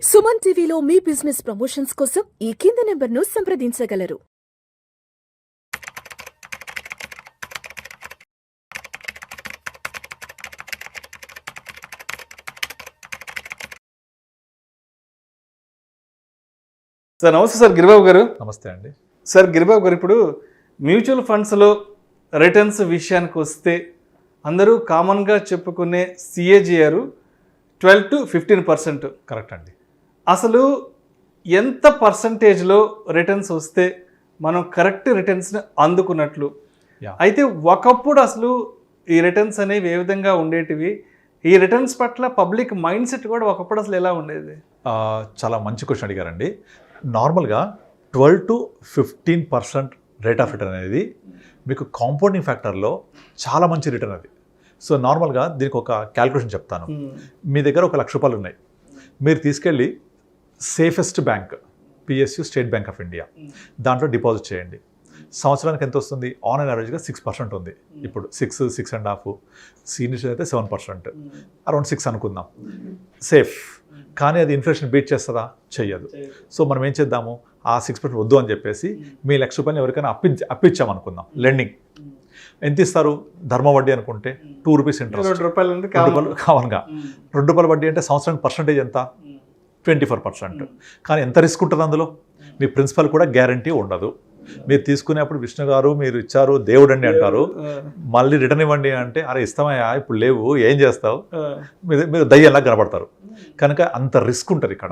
సుమన్ టీవీలో మీ business promotions కోసం ఈ కింది నెంబర్ను సంప్రదించగలరు. సార్ నమస్తే సార్ గిరిబాబు గారు. నమస్తే అండి. సార్ గిరిబాబు గారు, ఇప్పుడు మ్యూచువల్ ఫండ్స్లో రిటర్న్స్ విషయానికి వస్తే అందరూ కామన్గా చెప్పుకునే సిఏజిఆర్ 12 to 15%. కరెక్ట్ అండి. అసలు ఎంత పర్సంటేజ్లో రిటర్న్స్ వస్తే మనం కరెక్ట్ రిటర్న్స్ని అందుకున్నట్లు? అయితే ఒకప్పుడు అసలు ఈ రిటర్న్స్ అనేవి ఏ విధంగా ఉండేటివి, ఈ రిటర్న్స్ పట్ల పబ్లిక్ మైండ్ సెట్ కూడా ఒకప్పుడు అసలు ఎలా ఉండేది? చాలా మంచి క్వశ్చన్ అడిగారండి. నార్మల్గా 12 to 15% రేట్ ఆఫ్ రిటర్న్ అనేది మీకు కాంపౌండింగ్ ఫ్యాక్టర్లో చాలా మంచి రిటర్న్ అది. సో నార్మల్గా దీనికి ఒక క్యాల్కులేషన్ చెప్తాను. మీ దగ్గర ఒక ₹1,00,000 ఉన్నాయి, మీరు తీసుకెళ్ళి safest bank PSU State Bank of India దాంట్లో డిపాజిట్ చేయండి. సంవత్సరానికి ఎంత వస్తుంది? ఆన్ అండ్ యావరేజ్గా 6% ఉంది. ఇప్పుడు 6.5, సీనియర్స్ అయితే 7%, అరౌండ్ 6 అనుకుందాం. సేఫ్. కానీ అది ఇన్ఫ్లేషన్ బీట్ చేస్తుందా? చెయ్యదు. సో మనం ఏం చేద్దాము, ఆ 6% వద్దు అని చెప్పేసి మీ ₹1,00,000 ఎవరికైనా అప్పిచ్చామనుకుందాం. లెండింగ్ ఎంత ఇస్తారు? ధర్మ వడ్డీ అనుకుంటే ₹2 ఇంట్రెస్ట్, ₹2 కామన్గా. ₹2 వడ్డీ అంటే సంవత్సరానికి పర్సంటేజ్ ఎంత? 24%. కానీ ఎంత రిస్క్ ఉంటుంది అందులో? మీ ప్రిన్సిపల్ కూడా గ్యారంటీ ఉండదు. మీరు తీసుకునేప్పుడు విష్ణు గారు మీరు ఇచ్చారు దేవుడు అండి అంటారు, మళ్ళీ రిటర్న్ ఇవ్వండి అంటే అరే ఇస్తామయ్యా ఇప్పుడు లేవు ఏం చేస్తావు, మీరు దయ్యంలా కనబడతారు. కనుక అంత రిస్క్ ఉంటుంది ఇక్కడ.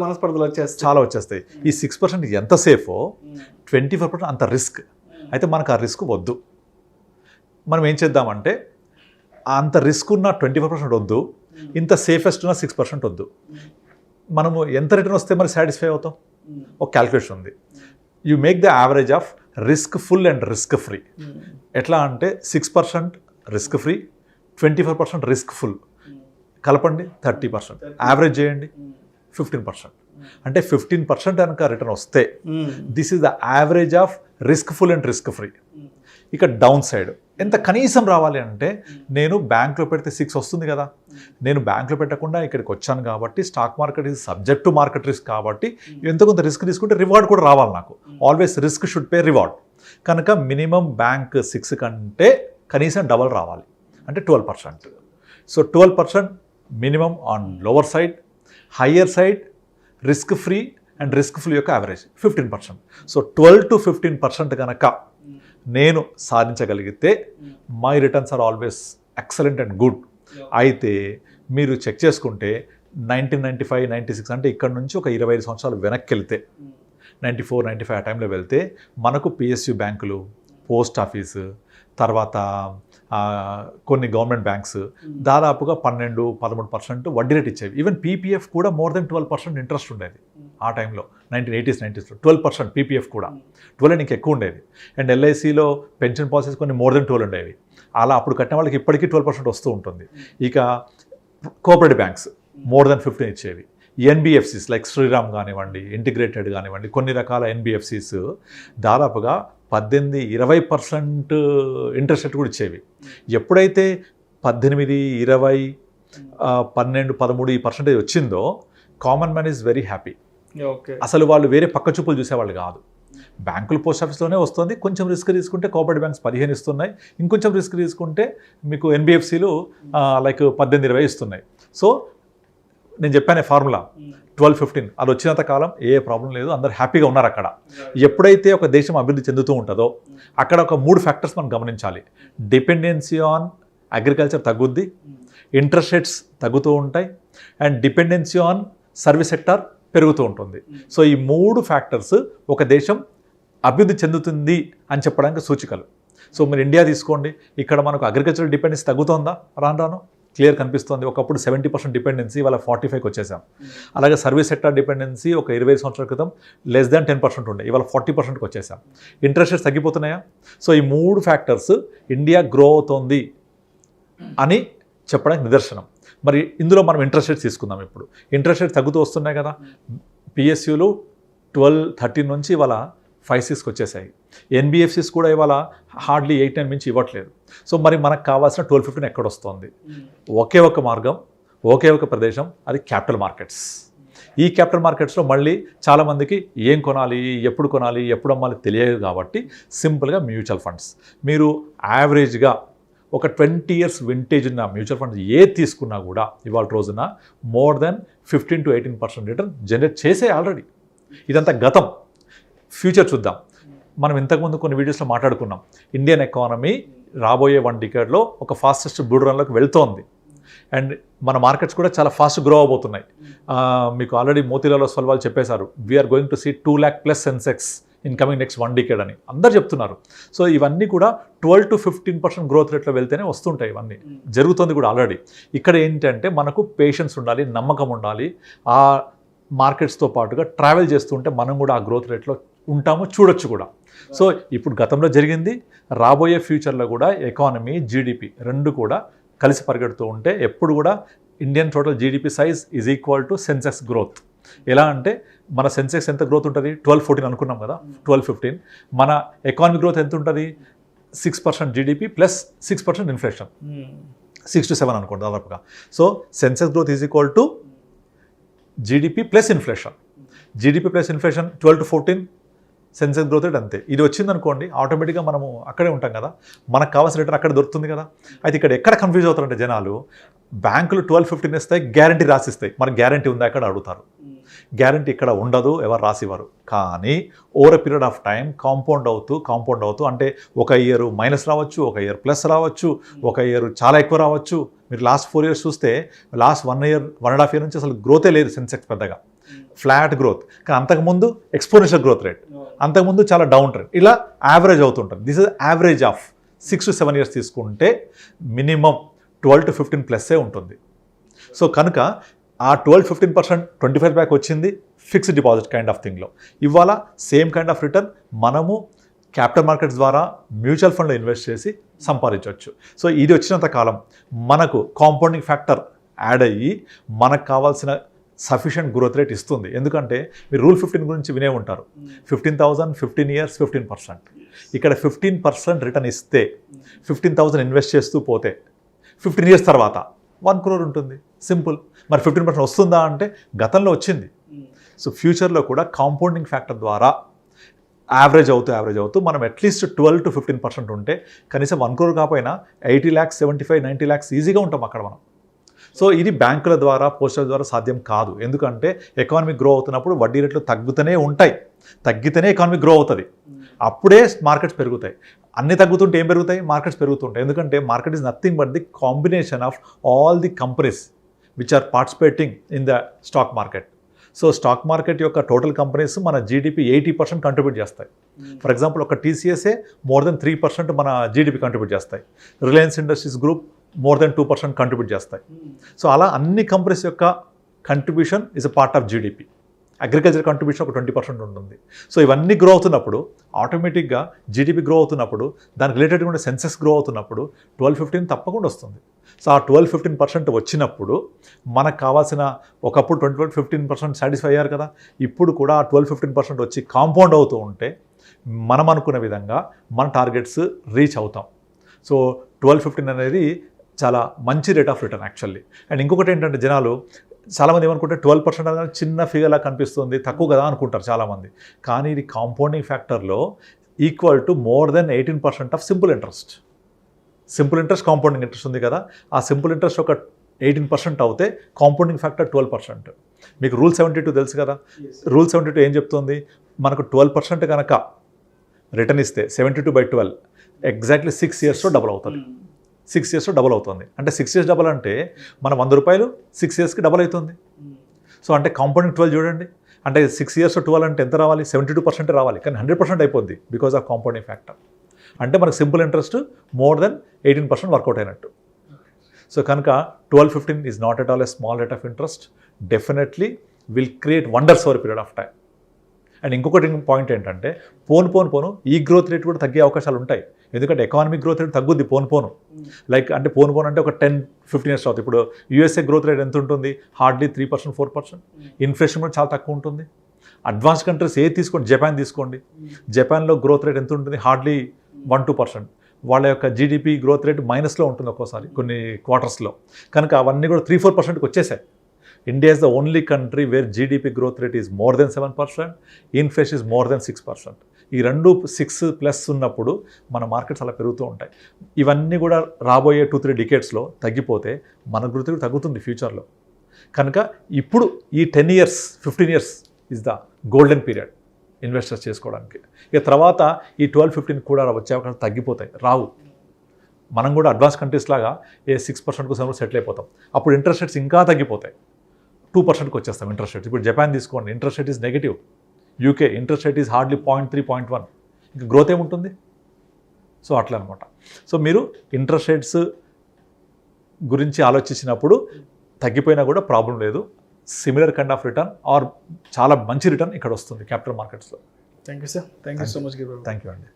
మనస్పర్ధలు వచ్చేస్తాయి, చాలా వచ్చేస్తాయి. ఈ 6% ఎంత సేఫో 24% అంత రిస్క్. అయితే మనకు ఆ రిస్క్ వద్దు. మనం ఏం చేద్దామంటే అంత రిస్క్ ఉన్న 24% వద్దు, ఇంత సేఫెస్ట్ ఉన్న 6% వద్దు. మనము ఎంత రిటర్న్ వస్తే మరి సాటిస్ఫై అవుతాం? ఒక క్యాల్కులేషన్ ఉంది. You make the average of risk full and risk free. ఎట్లా అంటే 6% రిస్క్ ఫ్రీ, 24% రిస్క్ ఫుల్ కలపండి 30%, యావరేజ్ చేయండి 15%. అంటే 15% కనుక రిటర్న్ వస్తే this is the average of risk full and risk free. ఇక డౌన్ సైడ్ ఎంత కనీసం రావాలి అంటే, నేను బ్యాంక్లో పెడితే 6 వస్తుంది కదా, నేను బ్యాంక్లో పెట్టకుండా ఇక్కడికి వచ్చాను కాబట్టి stock market is subject to market risk కాబట్టి ఎంత కొంత రిస్క్ తీసుకుంటే రివార్డ్ కూడా రావాలి నాకు. Always risk should pay reward. కనుక మినిమం బ్యాంక్ 6 కంటే కనీసం డబల్ రావాలి, అంటే 12%. So 12% minimum on lower side, higher side risk free and risk free యొక్క యావరేజ్ 15%. సో 12 to 15% కనుక నేను సాధించగలిగితే my returns are always excellent and good. అయితే మీరు చెక్ చేసుకుంటే 1995, 96 అంటే ఇక్కడ నుంచి ఒక 25 సంవత్సరాలు వెనక్కి వెళ్తే 94, 95 ఆ టైంలో వెళ్తే మనకు పిఎస్యు బ్యాంకులు, పోస్ట్ ఆఫీసు, తర్వాత కొన్ని గవర్నమెంట్ బ్యాంక్స్ దాదాపుగా 12-13% వడ్డీ రేట్ ఇచ్చేవి. ఈవెన్ పీపీఎఫ్ కూడా మోర్ దెన్ 12% ఇంట్రెస్ట్ ఉండేది ఆ టైంలో. 1980s, 90sలో 12% పీపీఎఫ్ కూడా 12 ఇంకా ఎక్కువ ఉండేది. అండ్ ఎల్ఐసిలో పెన్షన్ పాలసీస్ కొన్ని మోర్ దెన్ 12 ఉండేవి. అలా అప్పుడు కట్టిన వాళ్ళకి ఇప్పటికీ 12% వస్తూ ఉంటుంది. ఇక కోఆపరేటివ్ బ్యాంక్స్ మోర్ దెన్ 15 ఇచ్చేవి. ఎన్బిఎఫ్సిస్ లైక్ శ్రీరామ్ కానివ్వండి, ఇంటిగ్రేటెడ్ కానివ్వండి, కొన్ని రకాల ఎన్బిఎఫ్సిస్ దాదాపుగా 18-20% ఇంట్రెస్ట్ రేట్ కూడా ఇచ్చేవి. ఎప్పుడైతే 18, 20, 12, 13 ఈ పర్సెంటేజ్ వచ్చిందో common man is very happy. అసలు వాళ్ళు వేరే పక్క చూపులు చూసేవాళ్ళు కాదు. బ్యాంకులు పోస్ట్ ఆఫీస్లోనే వస్తుంది, కొంచెం రిస్క్ తీసుకుంటే కోఆపరేటివ్ బ్యాంక్స్ 15 ఇస్తున్నాయి, ఇంకొంచెం రిస్క్ తీసుకుంటే మీకు ఎన్బిఎఫ్సిలు లైక్ 18-20 ఇస్తున్నాయి. సో నేను చెప్పానే ఫార్ములా 12-15 అది వచ్చినంత కాలం ఏ ప్రాబ్లం లేదు, అందరు హ్యాపీగా ఉన్నారు అక్కడ. ఎప్పుడైతే ఒక దేశం అభివృద్ధి చెందుతూ ఉంటుందో అక్కడ ఒక 3 ఫ్యాక్టర్స్ మనం గమనించాలి. డిపెండెన్సీ ఆన్ అగ్రికల్చర్ తగ్గుద్ది, ఇంట్రెస్ట్ రేట్స్ తగ్గుతూ ఉంటాయి, and dependency on service sector పెరుగుతూ ఉంటుంది. సో ఈ 3 ఫ్యాక్టర్స్ ఒక దేశం అభివృద్ధి చెందుతుంది అని చెప్పడానికి సూచికలు. సో మీరు ఇండియా తీసుకోండి, ఇక్కడ మనకు అగ్రికల్చర్ డిపెండెన్సీ తగ్గుతుందా? రాను క్లియర్ కనిపిస్తుంది. ఒకప్పుడు 70% డిపెండెన్సీ ఇవాళ 45కి వచ్చేసాం. అలాగే సర్వీస్ సెక్టర్ డిపెండెన్సీ ఒక 20 సంవత్సరాల క్రితం లెస్ దాన్ 10% ఉండే, ఇవాళ 40%కి వచ్చేసాం. Interest rates తగ్గిపోతున్నాయా? సో ఈ 3 ఫ్యాక్టర్స్ ఇండియా గ్రో అవుతోంది అని చెప్పడానికి నిదర్శనం. మరి ఇందులో మనం ఇంట్రెస్ట్ రేట్స్ తీసుకుందాం. ఇప్పుడు ఇంట్రెస్ట్ రేట్స్ తగ్గుతూ వస్తున్నాయి కదా. పిఎస్యులు 12-13 నుంచి ఇవాళ 5-6కి వచ్చేసాయి. ఎన్బిఎఫ్సిస్ కూడా ఇవాళ హార్డ్లీ 8-9 మించి ఇవ్వట్లేదు. సో మరి మనకు కావాల్సిన 12-15 ఎక్కడ వస్తుంది? ఒకే ఒక మార్గం, ఒకే ఒక ప్రదేశం, అది క్యాపిటల్ మార్కెట్స్. ఈ క్యాపిటల్ మార్కెట్స్లో మళ్ళీ చాలామందికి ఏం కొనాలి, ఎప్పుడు అమ్మాలి తెలియదు కాబట్టి సింపుల్గా మ్యూచువల్ ఫండ్స్. మీరు యావరేజ్గా ఒక 20 years వింటేజ్ ఉన్న మ్యూచువల్ ఫండ్స్ ఏది తీసుకున్నా కూడా ఇవాళ రోజున more than 15 to 18% return generate చేసే ఆల్రెడీ. ఇదంతా గతం. ఫ్యూచర్ చూద్దాం. మనం ఇంతకుముందు కొన్ని వీడియోస్లో మాట్లాడుకున్నాం, ఇండియన్ ఎకానమీ రాబోయే 1 decade ఒక ఫాస్టెస్ట్ బుల్ రన్లోకి వెళ్తోంది. అండ్ మన మార్కెట్స్ కూడా చాలా ఫాస్ట్ గ్రో అవబోతున్నాయి. మీకు ఆల్రెడీ మోతీలాల్ ఒస్వాల్ వాళ్ళు చెప్పేశారు, we are going to see 2 lakh plus Sensex in coming next 1 decade అని అందరు చెప్తున్నారు. సో ఇవన్నీ కూడా 12 to 15% గ్రోత్ రేట్లో వెళ్తేనే వస్తుంటాయి. ఇవన్నీ జరుగుతుంది కూడా ఆల్రెడీ. ఇక్కడ ఏంటంటే మనకు పేషెన్స్ ఉండాలి, నమ్మకం ఉండాలి. ఆ మార్కెట్స్తో పాటుగా ట్రావెల్ చేస్తుంటే మనం కూడా ఆ గ్రోత్ రేట్లో ఉంటాము, చూడొచ్చు కూడా. సో ఇప్పుడు గతంలో జరిగింది, రాబోయే ఫ్యూచర్లో కూడా ఎకానమీ, జీడిపి రెండు కూడా కలిసి పరిగెడుతూ ఉంటే ఎప్పుడు కూడా Indian total GDP size is equal to Sensex growth. ఎలా అంటే మన సెన్సెక్స్ ఎంత గ్రోత్ ఉంటుంది, 12-14 అనుకున్నాం కదా, 12-15. మన ఎకానమీ గ్రోత్ ఎంత ఉంటుంది, 6% జీడిపి ప్లస్ 6% ఇన్ఫ్లేషన్, 6 to 7 అనుకోండి దాదాపుగా. So Sensex growth is equal to GDP plus inflation. GDP plus inflation 12 to 14, Sensex growth rate అంతే. ఇది వచ్చిందనుకోండి ఆటోమేటిక్గా మనము అక్కడే ఉంటాం కదా, మనకు కావాల్సిన రిటర్న్ అక్కడ దొరుకుతుంది కదా. అయితే ఇక్కడ ఎక్కడ కన్ఫ్యూజ్ అవుతారంటే జనాలు, బ్యాంకులు 12-15 ఇస్తాయి, గ్యారంటీ రాసిస్తాయి. మనకు గ్యారంటీ ఉందా అక్కడ అడుగుతారు. గ్యారంటీ ఇక్కడ ఉండదు, ఎవరు రాసివ్వరు. కానీ over a period of time compound అవుతూ అంటే ఒక ఇయర్ మైనస్ రావచ్చు, ఒక ఇయర్ ప్లస్ రావచ్చు, ఒక ఇయర్ చాలా ఎక్కువ రావచ్చు. మీరు లాస్ట్ 4 years చూస్తే లాస్ట్ 1.5 year నుంచి అసలు గ్రోతే లేదు సెన్సెక్స్ పెద్దగా, ఫ్లాట్ గ్రోత్. కానీ అంతకుముందు ఎక్స్పోనెన్షియల్ గ్రోత్ రేట్, అంతకుముందు చాలా డౌన్ ట్రెండ్, ఇలా యావరేజ్ అవుతుంటుంది. This is average of 6 to 7 years తీసుకుంటే మినిమం 12 to 15 ప్లస్సే ఉంటుంది. సో కనుక ఆ 12-15% 25 బ్యాక్ వచ్చింది ఫిక్స్డ్ డిపాజిట్ కైండ్ ఆఫ్ థింగ్లో. ఇవాళ సేమ్ కైండ్ ఆఫ్ రిటర్న్ మనము క్యాపిటల్ మార్కెట్స్ ద్వారా మ్యూచువల్ ఫండ్లో ఇన్వెస్ట్ చేసి సంపాదించవచ్చు. సో ఇది వచ్చినంత కాలం మనకు కాంపౌండింగ్ ఫ్యాక్టర్ యాడ్ అయ్యి మనకు కావాల్సిన సఫిషియంట్ గ్రోత్ రేట్ ఇస్తుంది. ఎందుకంటే మీరు రూల్ 15 గురించి వినే ఉంటారు, 15,000 15 years 15%. ఇక్కడ 15% రిటర్న్ ఇస్తే 15,000 ఇన్వెస్ట్ చేస్తూ పోతే 15 years తర్వాత 1 crore ఉంటుంది. సింపుల్. మరి 15% వస్తుందా అంటే గతంలో వచ్చింది. సో ఫ్యూచర్లో కూడా కాంపౌండింగ్ ఫ్యాక్టర్ ద్వారా యావరేజ్ అవుతూ మనం అట్లీస్ట్ 12 to 15% ఉంటే కనీసం 1 crore కాకపోయినా 80 lakhs 75 90 lakhs ఈజీగా ఉంటాం అక్కడ మనం. సో ఇది బ్యాంకుల ద్వారా, పోస్టల్ ద్వారా సాధ్యం కాదు. ఎందుకంటే ఎకానమీ గ్రో అవుతున్నప్పుడు వడ్డీ రేట్లు తగ్గుతూనే ఉంటాయి, తగ్గితేనే ఎకానమీ గ్రో అవుతుంది, అప్పుడే మార్కెట్స్ పెరుగుతాయి. అన్ని తగ్గుతుంటే ఏం పెరుగుతాయి, మార్కెట్స్ పెరుగుతుంటాయి. ఎందుకంటే market is nothing but the combination of all the companies which are participating in the stock market. So stock market యొక్క టోటల్ కంపెనీస్ మన జీడిపి 80% కంట్రిబ్యూట్ చేస్తాయి. ఫర్ ఎగ్జాంపుల్ ఒక టీసీఎస్ఏ మోర్ దెన్ 3% మన జీడిపి కంట్రిబ్యూట్ చేస్తాయి. Reliance Industries group more than 2% contribute చేస్తాయి. So అలా అన్ని కంపెనీస్ యొక్క contribution is a part of GDP. Agriculture contribution ఒక 20% ఉంటుంది. సో ఇవన్నీ గ్రో అవుతున్నప్పుడు ఆటోమేటిక్గా జీడిపి గ్రో అవుతున్నప్పుడు దానికి రిలేటెడ్గా ఉండే సెన్సెస్ గ్రో అవుతున్నప్పుడు 12-15 తప్పకుండా వస్తుంది. సో ఆ 12-15% వచ్చినప్పుడు మనకు కావాల్సిన, ఒకప్పుడు 20-15% సాటిస్ఫై అయ్యారు కదా, ఇప్పుడు కూడా ఆ 12-15% వచ్చి కాంపౌండ్ అవుతూ ఉంటే మనం అనుకున్న విధంగా మన టార్గెట్స్ రీచ్ అవుతాం. సో 12-15 అనేది చాలా మంచి rate of return actually. And ఇంకొకటి ఏంటంటే జనాలు చాలామంది ఏమనుకుంటే 12% అనేది చిన్న ఫిగర్లా కనిపిస్తుంది, తక్కువ కదా అనుకుంటారు చాలామంది. కానీ ఇది కాంపౌండింగ్ ఫ్యాక్టర్లో equal to more than 18% of simple interest. Simple interest, compounding interest ఉంది కదా, ఆ సింపుల్ ఇంట్రెస్ట్ ఒక 18% అవుతే కాంపౌండింగ్ ఫ్యాక్టర్ 12%. మీకు రూల్ 72 తెలుసు కదా, రూల్ 72 ఏం చెప్తుంది, మనకు 12% కనుక రిటర్న్ ఇస్తే 72/12 ఎగ్జాక్ట్లీ 6 yearsలో డబుల్ అవుతుంది. 6 yearsలో డబుల్ అవుతుంది. అంటే 6 years డబుల్ అంటే మన 100 రూపాయలు 6 yearsకి డబుల్ అవుతుంది. సో అంటే కాంపౌండింగ్ 12 చూడండి, అంటే 6 years 12 అంటే ఎంత రావాలి, 72% రావాలి. కానీ 100% అయిపోద్ది బికాస్ ఆఫ్ కాంపౌండింగ్ ఫ్యాక్టర్. అంటే మనకు simple interest more than 18% work out అయినట్టు. సో కనుక 12-15 is not at all a small rate of interest, definitely will create wonders over period of time. And ఇంకొకటి పాయింట్ ఏంటంటే పోను ఈ గ్రోత్ రేట్ కూడా తగ్గే అవకాశాలు ఉంటాయి. ఎందుకంటే ఎకానమిక్ గ్రోత్ రేట్ తగ్గుద్ది పోను లైక్ అంటే పోను అంటే ఒక 10-15 years అవుతుంది. ఇప్పుడు యూఎస్ఏ గ్రోత్ రేట్ ఎంత ఉంటుంది, హార్డ్లీ 3% 4%. ఇన్ఫ్లేషన్ కూడా చాలా తక్కువ ఉంటుంది. అడ్వాన్స్ కంట్రీస్ ఏది తీసుకోండి, జపాన్ తీసుకోండి, జపాన్లో గ్రోత్ రేట్ ఎంత ఉంటుంది, హార్డ్లీ 1-2%. వాళ్ళ యొక్క జీడిపి గ్రోత్ రేట్ మైనస్లో ఉంటుంది ఒక్కోసారి కొన్ని క్వార్టర్స్లో. కనుక అవన్నీ కూడా 3-4%కి వచ్చేసాయి. India is the only country where GDP growth rate is more than 7%, inflation is more than 6%. ఈ రెండు 6+ ఉన్నప్పుడు మన మార్కెట్స్ అలా పెరుగుతూ ఉంటాయి. ఇవన్నీ కూడా రాబోయే 2-3 డికేట్స్లో తగ్గిపోతే మన గ్రోత్ కూడా తగ్గుతుంది ఫ్యూచర్లో. కనుక ఇప్పుడు ఈ 10 years 15 years is the golden period investors చేసుకోవడానికి. ఇక తర్వాత ఈ 12-15 కూడా వచ్చే అవకాశం తగ్గిపోతాయి, రావు. మనం కూడా అడ్వాన్స్ కంట్రీస్ లాగా ఏ 6%కు సెటిల్ అయిపోతాం. అప్పుడు ఇంట్రెస్ట్ రేట్స్ ఇంకా తగ్గిపోతాయి, 2%కి వచ్చేస్తాం ఇంట్రెస్ట్ రేట్స్. ఇప్పుడు జపాన్ తీసుకోండి, interest rate is negative. UK interest rate is hardly 0.3, 0.1. ఇంకా గ్రోత్ ఏముంటుంది? సో అట్లా అనమాట. సో మీరు ఇంట్రెస్ట్ రేట్స్ గురించి ఆలోచించినప్పుడు తగ్గిపోయినా కూడా ప్రాబ్లం లేదు. Similar kind of return or చాలా మంచి రిటర్న్ ఇక్కడ వస్తుంది క్యాపిటల్ మార్కెట్స్లో. Thank you sir, thank you so much. Thank you అండి.